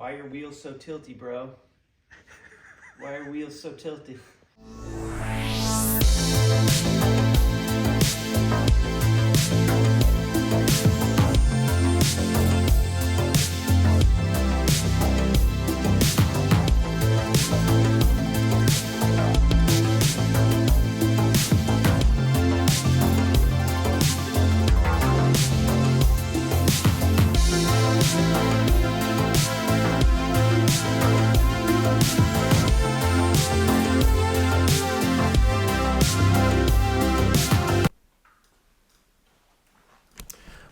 Why are your wheels so tilty, bro? Why are wheels so tilty?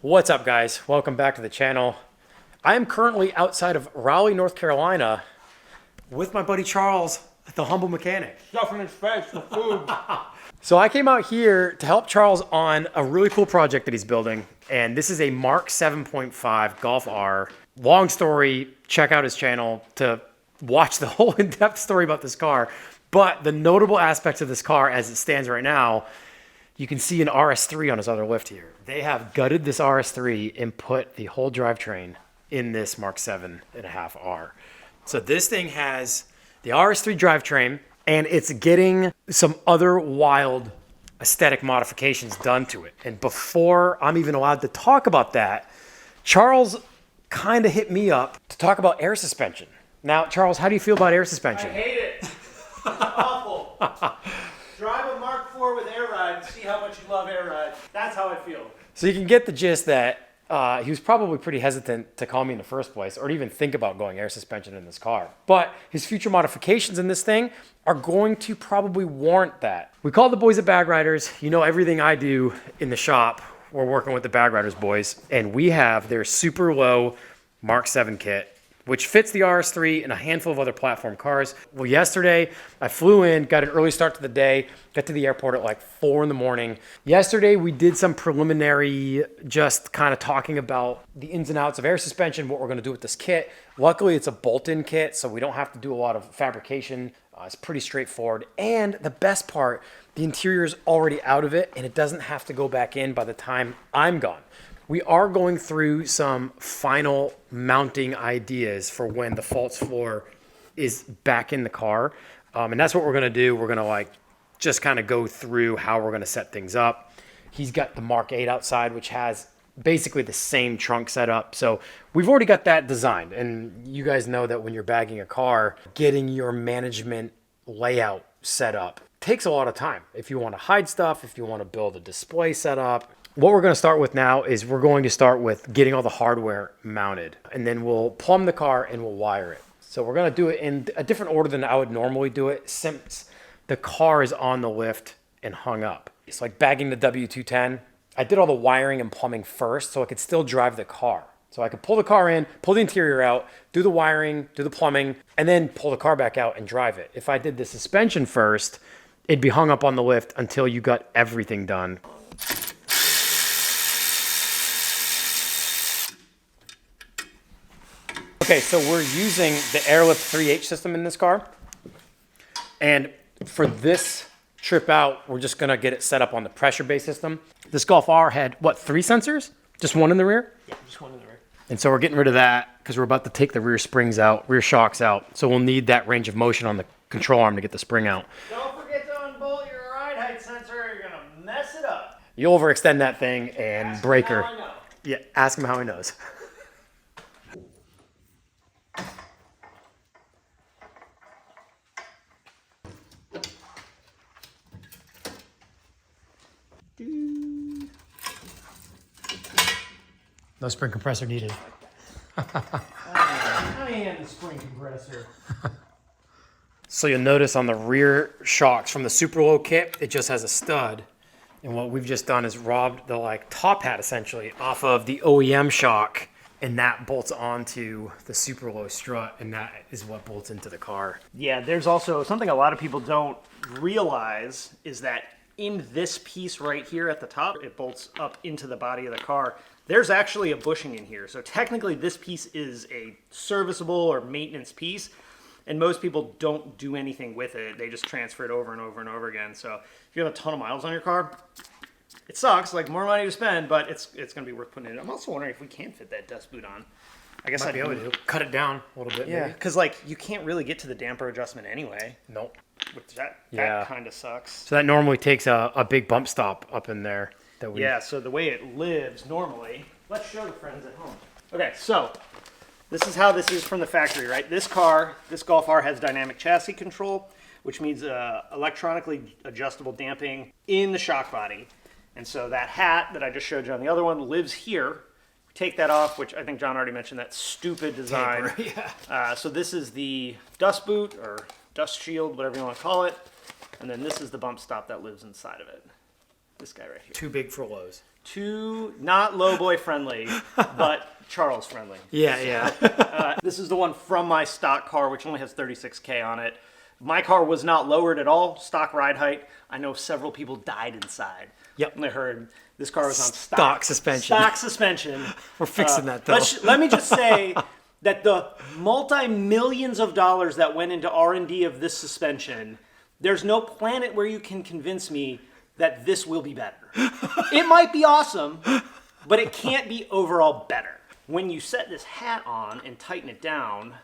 What's up, guys? Welcome back to the channel. I am currently outside of Raleigh, North Carolina with my buddy Charles, the Humble Mechanic. Stuffing his face for food. So I came out here to help Charles on a really cool project that he's building, and this is a Mark 7.5 Golf R. Long story, check out his channel to watch the whole in-depth story about this car. But the notable aspects of this car as it stands right now, you can see an RS3 on his other lift here. They have gutted this RS3 and put the whole drivetrain in this Mark 7.5 R. So this thing has the RS3 drivetrain, and it's getting some other wild aesthetic modifications done to it. And before I'm even allowed to talk about that, Charles kind of hit me up to talk about air suspension. Now, Charles, how do you feel about air suspension? I hate it. It's awful. Drive a Mark IV with air ride and see how much you love air ride. That's how I feel. So you can get the gist that he was probably pretty hesitant to call me in the first place or to even think about going air suspension in this car. But his future modifications in this thing are going to probably warrant that. We call the boys at Bag Riders. You know everything I do in the shop. We're working with the Bag Riders boys. And we have their super low Mark 7 kit, which fits the RS3 and a handful of other platform cars. Well, yesterday I flew in, got an early start to the day, got to the airport at like 4 in the morning. Yesterday we did some preliminary, just kind of talking about the ins and outs of air suspension, what we're gonna do with this kit. Luckily it's a bolt-in kit, so we don't have to do a lot of fabrication. It's pretty straightforward. And the best part, the interior is already out of it and it doesn't have to go back in by the time I'm gone. We are going through some final mounting ideas for when the false floor is back in the car. And that's what we're gonna do. We're gonna just kind of go through how we're gonna set things up. He's got the Mark 8 outside, which has basically the same trunk setup. So we've already got that designed. And you guys know that when you're bagging a car, getting your management layout set up takes a lot of time. If you wanna hide stuff, if you wanna build a display setup. What we're going to start with now is we're going to start with getting all the hardware mounted, and then we'll plumb the car and we'll wire it. So we're going to do it in a different order than I would normally do it since the car is on the lift and hung up. It's like bagging the W210. I did all the wiring and plumbing first so I could still drive the car. So I could pull the car in, pull the interior out, do the wiring, do the plumbing, and then pull the car back out and drive it. If I did the suspension first, it'd be hung up on the lift until you got everything done. Okay, so we're using the Airlift 3H system in this car. And for this trip out, we're just gonna get it set up on the pressure-based system. This Golf R had, what, 3 sensors? Just one in the rear? Yeah, just one in the rear. And so we're getting rid of that because we're about to take the rear springs out, rear shocks out. So we'll need that range of motion on the control arm to get the spring out. Don't forget to unbolt your ride height sensor or you're gonna mess it up. You'll overextend that thing and Ask break him her. how I know. Yeah, ask him how he knows. No spring compressor needed. I am the spring compressor. So you'll notice on the rear shocks from the super low kit, it just has a stud. And what we've just done is robbed the top hat essentially off of the OEM shock, and that bolts onto the super low strut, and that is what bolts into the car. Yeah, there's also something a lot of people don't realize is that in this piece right here at the top, it bolts up into the body of the car. There's actually a bushing in here. So technically this piece is a serviceable or maintenance piece, and most people don't do anything with it. They just transfer it over and over and over again. So if you have a ton of miles on your car, it sucks, like more money to spend, but it's gonna be worth putting in. I'm also wondering if we can fit that dust boot on. I guess Might I'd be able to cut it down a little bit. Yeah, maybe. because like you can't really get to the damper adjustment anyway. Nope. Which that Yeah. kind of sucks. So that normally takes a big bump stop up in there. That we. Yeah, so the way it lives normally, let's show the friends at home. Okay, so this is how this is from the factory, right? This Golf R has dynamic chassis control, which means electronically adjustable damping in the shock body. And so that hat that I just showed you on the other one lives here. Take that off, which I think John already mentioned, that stupid design. Yeah. So this is the dust boot or dust shield, whatever you want to call it. And then this is the bump stop that lives inside of it. This guy right here. Too big for lows. Too not lowboy friendly, but Charles friendly. Yeah, yeah. This is the one from my stock car, which only has 36K on it. My car was not lowered at all, stock ride height. I know several people died inside. Yep. When they heard this car was on Stock suspension. Stock suspension. We're fixing that though. Let me just say that the multi-millions of dollars that went into R&D of this suspension, there's no planet where you can convince me that this will be better. It might be awesome, but it can't be overall better. When you set this hat on and tighten it down,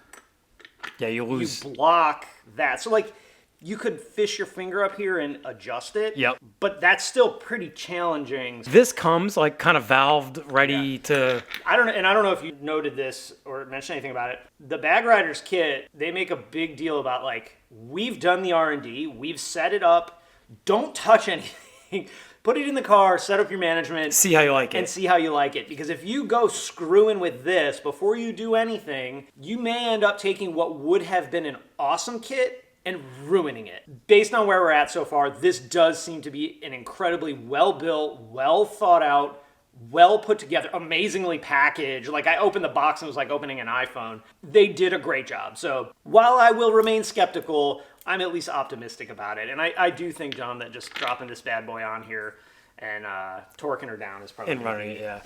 Yeah, you you lose. block that. So like you could fish your finger up here and adjust it. Yep. But that's still pretty challenging. This comes like kind of valved, ready to. I don't know if you noted this or mentioned anything about it. The Bag Riders kit, they make a big deal about like, we've done the R&D, we've set it up, don't touch anything. Put it in the car, set up your management. See how you like it. And see how you like it. Because if you go screwing with this before you do anything, you may end up taking what would have been an awesome kit and ruining it. Based on where we're at so far, this does seem to be an incredibly well-built, well-thought-out, well-put together, amazingly packaged. Like, I opened the box and it was like opening an iPhone. They did a great job. So while I will remain skeptical, I'm at least optimistic about it. And I do think, John, that just dropping this bad boy on here and torquing her down is probably And running it, yeah.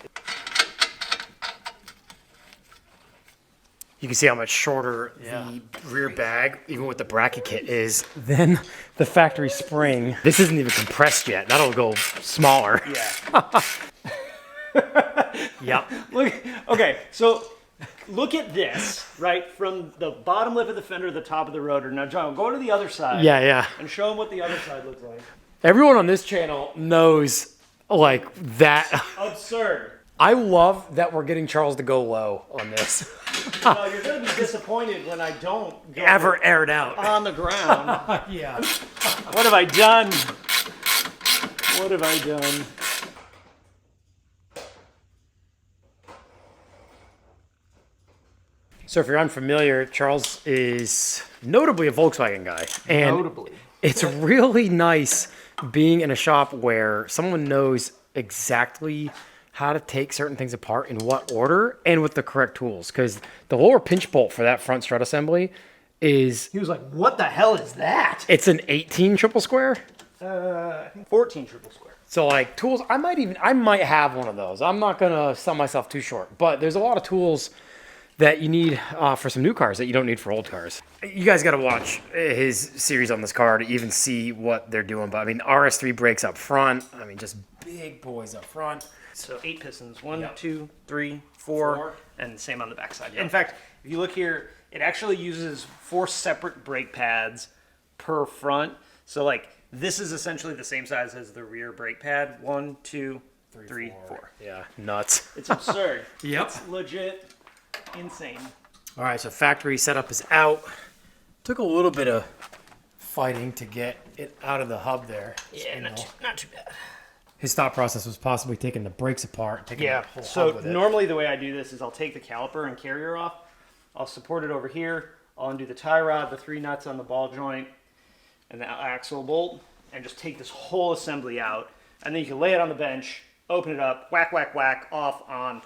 You can see how much shorter the rear bag, even with the bracket kit, is than the factory spring. This isn't even compressed yet. That'll go smaller. Yeah. Yep. Look, okay, so look at this, right? From the bottom lip of the fender to the top of the rotor. Now, John, go to the other side. Yeah, yeah. And show them what the other side looks like. Everyone on this channel knows, like, that. Absurd. I love that we're getting Charles to go low on this. Well, you're going to be disappointed when I don't go Ever aired out. on the ground. Yeah. What have I done? What have I done? So if you're unfamiliar, Charles is notably a Volkswagen guy. And Notably. it's really nice being in a shop where someone knows exactly how to take certain things apart in what order and with the correct tools. Because the lower pinch bolt for that front strut assembly is, He was like, what the hell is that? it's an 18 triple square. I think 14 triple square. So like tools, I might have one of those. I'm not gonna sell myself too short, but there's a lot of tools that you need for some new cars that you don't need for old cars. You guys got to watch his series on this car to even see what they're doing. But I mean, RS3 brakes up front. I mean, just big boys up front. So 8 pistons. 1, Yep. 2, 3, 4, Four. and same on the backside. Yep. In fact, if you look here, it actually uses 4 separate brake pads per front. So like this is essentially the same size as the rear brake pad. 1, 2, 3, 4. Yeah, nuts. It's absurd. Yep. It's legit insane. All right, so factory setup is out. Took a little bit of fighting to get it out of the hub there. Yeah, not too bad. His thought process was possibly taking the brakes apart, taking Yeah, the whole so hub with it. normally the way I do this is I'll take the caliper and carrier off. I'll support it over here. I'll undo the tie rod, the 3 nuts on the ball joint, and the axle bolt, and just take this whole assembly out. And then you can lay it on the bench, open it up, whack, whack, whack, off, on,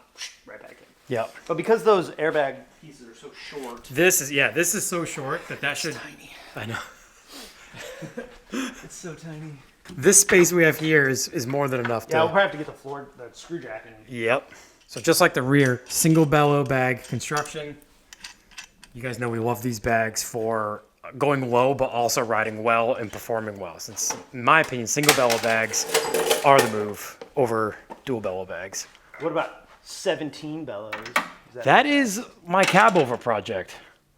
right back in. Yep. But because those airbag pieces are so short, This is so short that should. tiny. I know. It's so tiny. This space we have here is more than enough to. Yeah, we'll probably have to get the screw jack in. Yep. So just like the rear, single bellow bag construction. You guys know we love these bags for going low, but also riding well and performing well. Since, in my opinion, single bellow bags are the move over dual bellow bags. What about 17 bellows? That is my cab over project.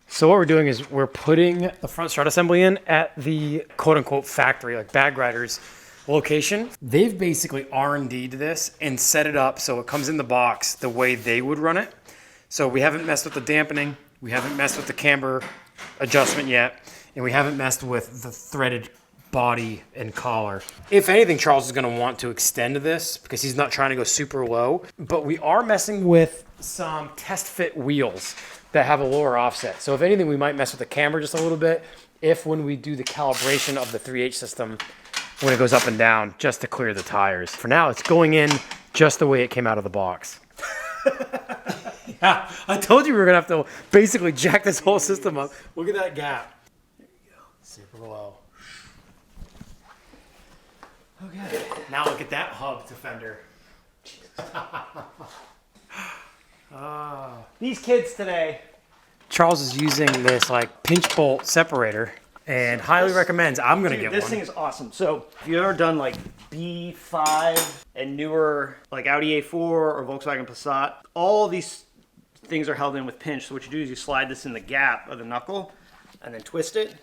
So what we're doing is we're putting the front strut assembly in at the quote unquote factory, like Bag Riders location. They've basically R&D'd this and set it up so it comes in the box the way they would run it. So we haven't messed with the dampening, we haven't messed with the camber adjustment yet, and we haven't messed with the threaded body and collar. If anything, Charles is going to want to extend this because he's not trying to go super low, but we are messing with some test fit wheels that have a lower offset. So if anything, we might mess with the camber just a little bit if when we do the calibration of the 3H system, when it goes up and down, just to clear the tires. For now, it's going in just the way it came out of the box. Yeah, I told you we were gonna have to basically jack this whole system up. Look at that gap. There you go, super low. Okay, now look at that hub to fender. These kids today. Charles is using this like pinch bolt separator and highly recommends. I'm gonna get This one. thing is awesome. So if you've ever done like B5 and newer, like Audi A4 or Volkswagen Passat, all these things are held in with pinch. So what you do is you slide this in the gap of the knuckle and then twist it.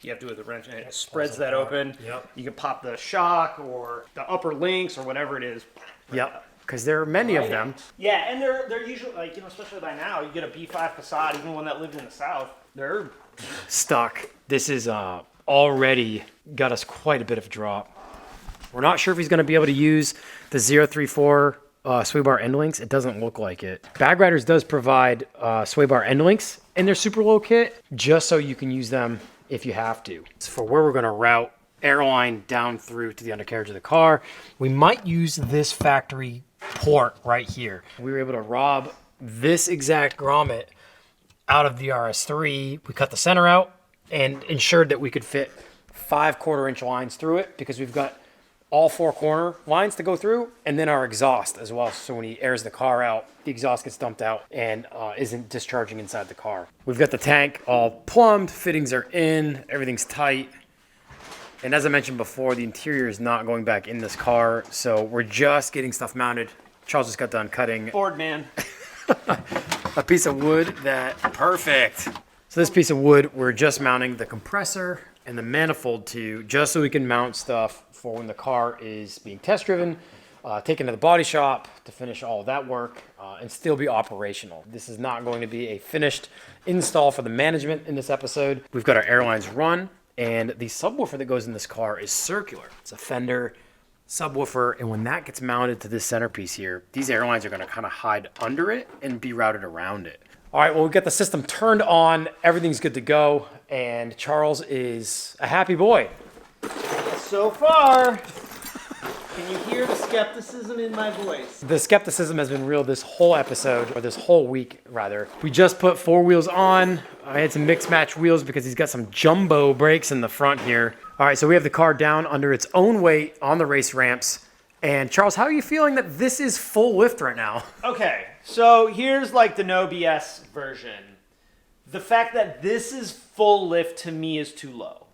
You have to do it with a wrench and it spreads that open. Yep. You can pop the shock or the upper links or whatever it is. Yep, because there are many of them. Yeah, and they're usually like, you know, especially by now, you get a B5 Passat, even one that lived in the South, they're Stuck. This is already got us quite a bit of drop. We're not sure if he's going to be able to use the 034 sway bar end links. It doesn't look like it. Bag Riders does provide sway bar end links in their super low kit, just so you can use them if you have to. It's for where we're going to route airline down through to the undercarriage of the car. We might use this factory port right here. We were able to rob this exact grommet out of the RS3. We cut the center out and ensured that we could fit 5 1/4-inch lines through it because we've got all 4 corner lines to go through and then our exhaust as well. So when he airs the car out, the exhaust gets dumped out and isn't discharging inside the car. We've got the tank all plumbed, fittings are in, everything's tight. And as I mentioned before, the interior is not going back in this car. So we're just getting stuff mounted. Charles just got done cutting bored, man. a piece of wood that, perfect. So this piece of wood, we're just mounting the compressor and the manifold to, just so we can mount stuff for when the car is being test driven, taken to the body shop to finish all of that work and still be operational. This is not going to be a finished install for the management in this episode. We've got our airlines run and the subwoofer that goes in this car is circular. It's a Fender subwoofer, and when that gets mounted to this centerpiece here, these airlines are going to kind of hide under it and be routed around it. All right, well, we've got the system turned on, everything's good to go, and Charles is a happy boy. So far, can you hear the skepticism in my voice? The skepticism has been real this whole episode, or this whole week, rather. We just put 4 wheels on. I had some mixed match wheels because he's got some jumbo brakes in the front here. All right, so we have the car down under its own weight on the race ramps. And Charles, how are you feeling that this is full lift right now? Okay, so here's like the no BS version. The fact that this is full lift to me is too low.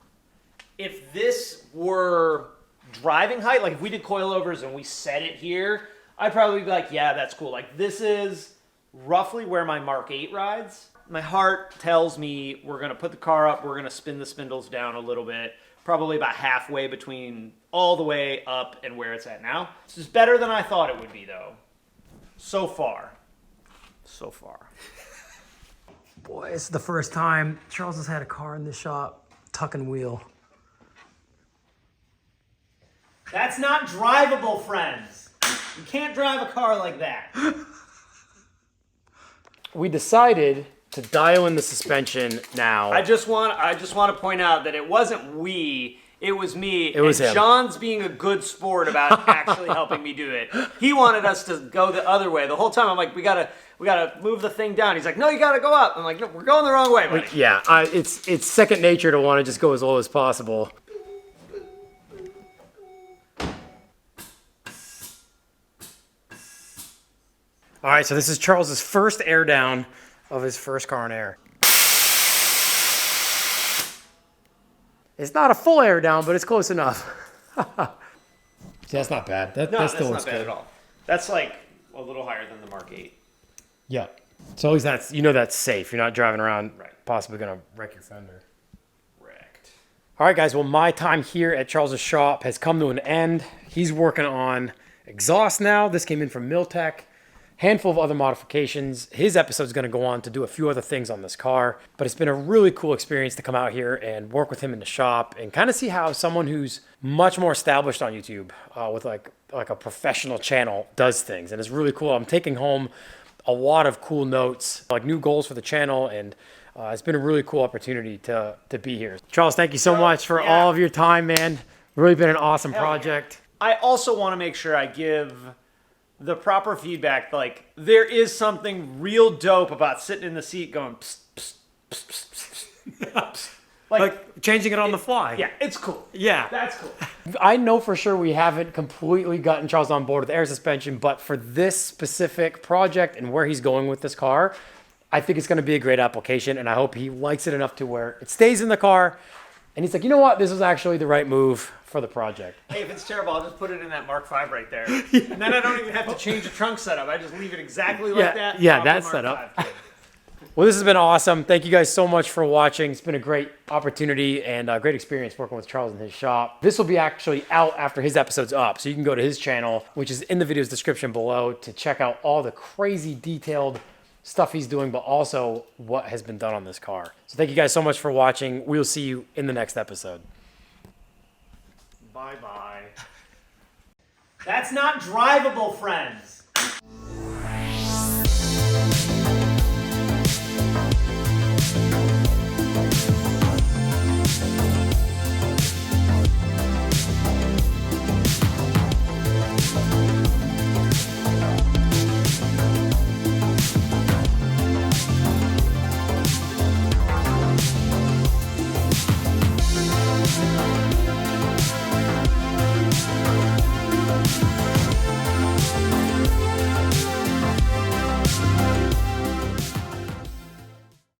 If this were driving height, like if we did coilovers and we set it here, I'd probably be like, yeah, that's cool. Like this is roughly where my Mark 8 rides. My heart tells me we're gonna put the car up, we're gonna spin the spindles down a little bit, probably about halfway between all the way up and where it's at now. This is better than I thought it would be though. So far. So far. Boy, it's the first time Charles has had a car in this shop, tuck and wheel. That's not drivable, friends. You can't drive a car like that. We decided to dial in the suspension now. I just want to point out that it wasn't we, it was me. It was and him. John's being a good sport about actually helping me do it. He wanted us to go the other way. The whole time I'm like, we gotta move the thing down. He's like, no, you gotta go up. I'm like, no, we're going the wrong way, buddy. Yeah, it's second nature to want to just go as low as possible. All right, so this is Charles's first air down of his first car in air. It's not a full air down, but it's close enough. See, that's not bad. That No, still that's looks not bad good. at all. That's like a little higher than the Mark 8. Yeah. So at least that's, you know, that's safe. You're not driving around possibly going to wreck your fender. Wrecked. All right, guys. Well, my time here at Charles's shop has come to an end. He's working on exhaust now. This came in from Miltech. Handful of other modifications. His episode is going to go on to do a few other things on this car, but it's been a really cool experience to come out here and work with him in the shop and kind of see how someone who's much more established on YouTube with like a professional channel does things. And it's really cool. I'm taking home a lot of cool notes, like new goals for the channel, and it's been a really cool opportunity to be here. Charles, thank you so much for all of your time, man. Really been an awesome project. I also want to make sure I give the proper feedback. Like, there is something real dope about sitting in the seat going psst, psst, psst, psst, psst. Like changing it on the fly. Yeah, it's cool. Yeah. That's cool. I know for sure we haven't completely gotten Charles on board with air suspension, but for this specific project and where he's going with this car, I think it's going to be a great application, and I hope he likes it enough to where it stays in the car, and he's like, you know what, this was actually the right move for the project. Hey, if it's terrible, I'll just put it in that Mark V right there. And then I don't even have to change the trunk setup. I just leave it exactly like that. Yeah, that setup. Well, this has been awesome. Thank you guys so much for watching. It's been a great opportunity and a great experience working with Charles in his shop. This will be actually out after his episode's up, so you can go to his channel, which is in the video's description below, to check out all the crazy detailed stuff he's doing, but also what has been done on this car. So thank you guys so much for watching. We'll see you in the next episode. Bye-bye. That's not drivable, friends.